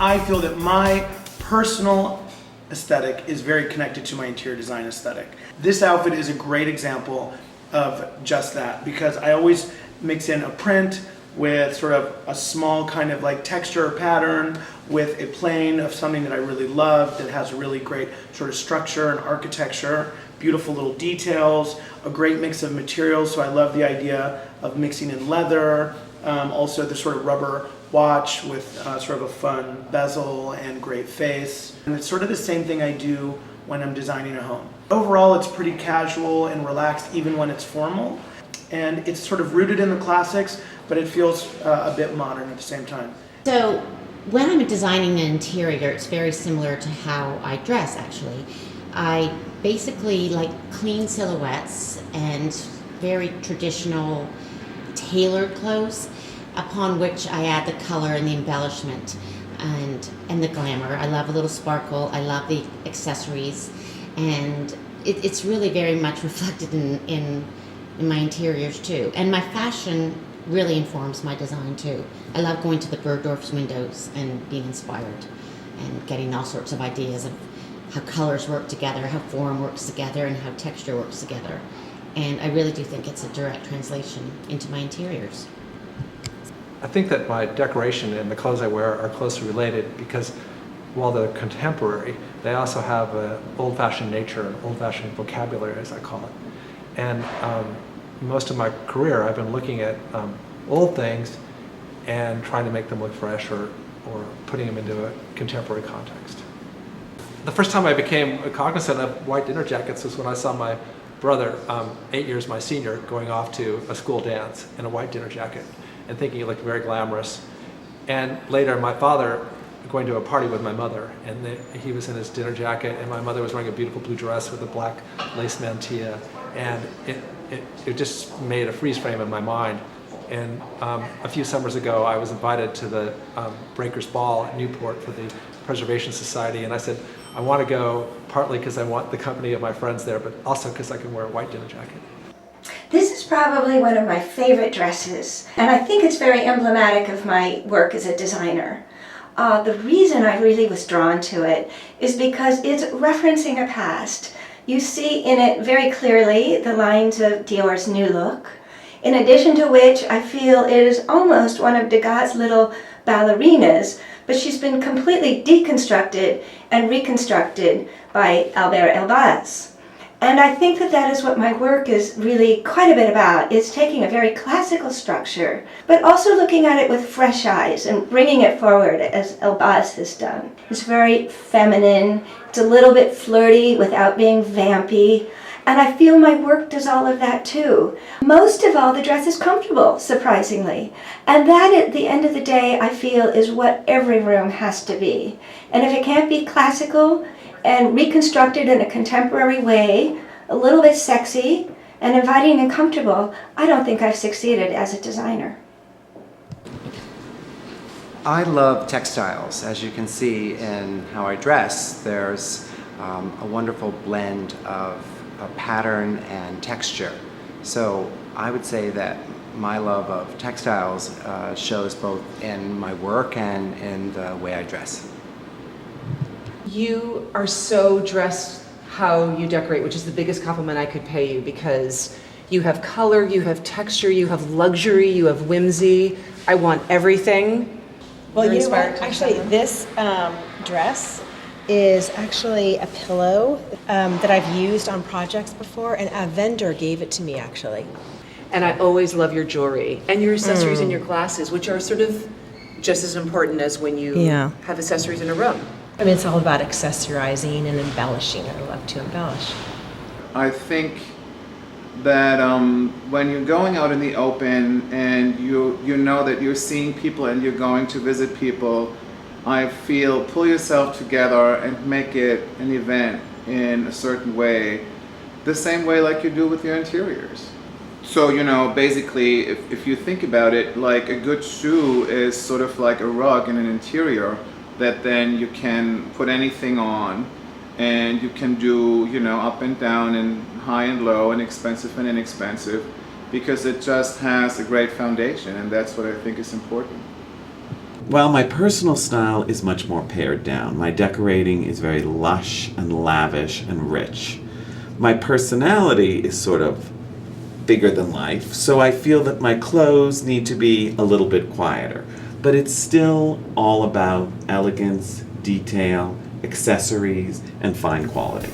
I feel that my personal aesthetic is very connected to my interior design aesthetic. This outfit is a great example of just that, because I always mix in a print with sort of a small kind of like texture or pattern with a plane of something that I really love that has a really great sort of structure and architecture, beautiful little details, a great mix of materials. So I love the idea of mixing in leather, also the sort of rubber watch with sort of a fun bezel and great face. And it's sort of the same thing I do when I'm designing a home. Overall, it's pretty casual and relaxed even when it's formal. And it's sort of rooted in the classics, but it feels a bit modern at the same time. So when I'm designing an interior, it's very similar to how I dress, actually. I basically like clean silhouettes and very traditional tailored clothes, upon which I add the color and the embellishment and the glamour. I love a little sparkle. I love the accessories, and it's really very much reflected in my interiors too. And my fashion really informs my design too. I love going to the Bergdorf's windows and being inspired and getting all sorts of ideas of how colors work together, how form works together, and how texture works together. And I really do think it's a direct translation into my interiors. I think that my decoration and the clothes I wear are closely related because while they're contemporary, they also have an old-fashioned nature, an old-fashioned vocabulary, as I call it. And most of my career, I've been looking at old things and trying to make them look fresh or putting them into a contemporary context. The first time I became cognizant of white dinner jackets was when I saw my brother, 8 years my senior, going off to a school dance in a white dinner jacket and thinking he looked very glamorous. And later my father going to a party with my mother, and he was in his dinner jacket and my mother was wearing a beautiful blue dress with a black lace mantilla, and it just made a freeze frame in my mind. And a few summers ago I was invited to the Breakers Ball at Newport for the Preservation Society, and I said I want to go partly because I want the company of my friends there, but also because I can wear a white dinner jacket. This is probably one of my favorite dresses, and I think it's very emblematic of my work as a designer. The reason I really was drawn to it is because it's referencing a past. You see in it very clearly the lines of Dior's new look, in addition to which I feel it is almost one of Degas' little ballerinas, but she's been completely deconstructed and reconstructed by Albert Elbaz. And I think that that is what my work is really quite a bit about. It's taking a very classical structure, but also looking at it with fresh eyes and bringing it forward as Elbaz has done. It's very feminine, it's a little bit flirty without being vampy, and I feel my work does all of that too. Most of all, the dress is comfortable, surprisingly. And that, at the end of the day, I feel is what every room has to be. And if it can't be classical and reconstructed in a contemporary way, a little bit sexy and inviting and comfortable, I don't think I've succeeded as a designer. I love textiles. As you can see in how I dress, there's a wonderful blend of pattern and texture. So I would say that my love of textiles shows both in my work and in the way I dress. You are so dressed how you decorate, which is the biggest compliment I could pay you, because you have color, you have texture, you have luxury, you have whimsy. I want everything. Well, You're you know what? inspired to Actually, design. this dress is actually a pillow that I've used on projects before, and a vendor gave it to me, actually. And I always love your jewelry and your accessories in your glasses, which are sort of just as important as when you have accessories in a room. I mean, it's all about accessorizing and embellishing. I love to embellish. I think that when you're going out in the open and you know that you're seeing people and you're going to visit people, I feel pull yourself together and make it an event in a certain way, the same way like you do with your interiors. So, you know, basically, if you think about it, like a good shoe is sort of like a rug in an interior that then you can put anything on, and you can do, you know, up and down and high and low and expensive and inexpensive, because it just has a great foundation, and that's what I think is important. While my personal style is much more pared down, my decorating is very lush and lavish and rich. My personality is sort of bigger than life, so I feel that my clothes need to be a little bit quieter. But it's still all about elegance, detail, accessories, and fine quality.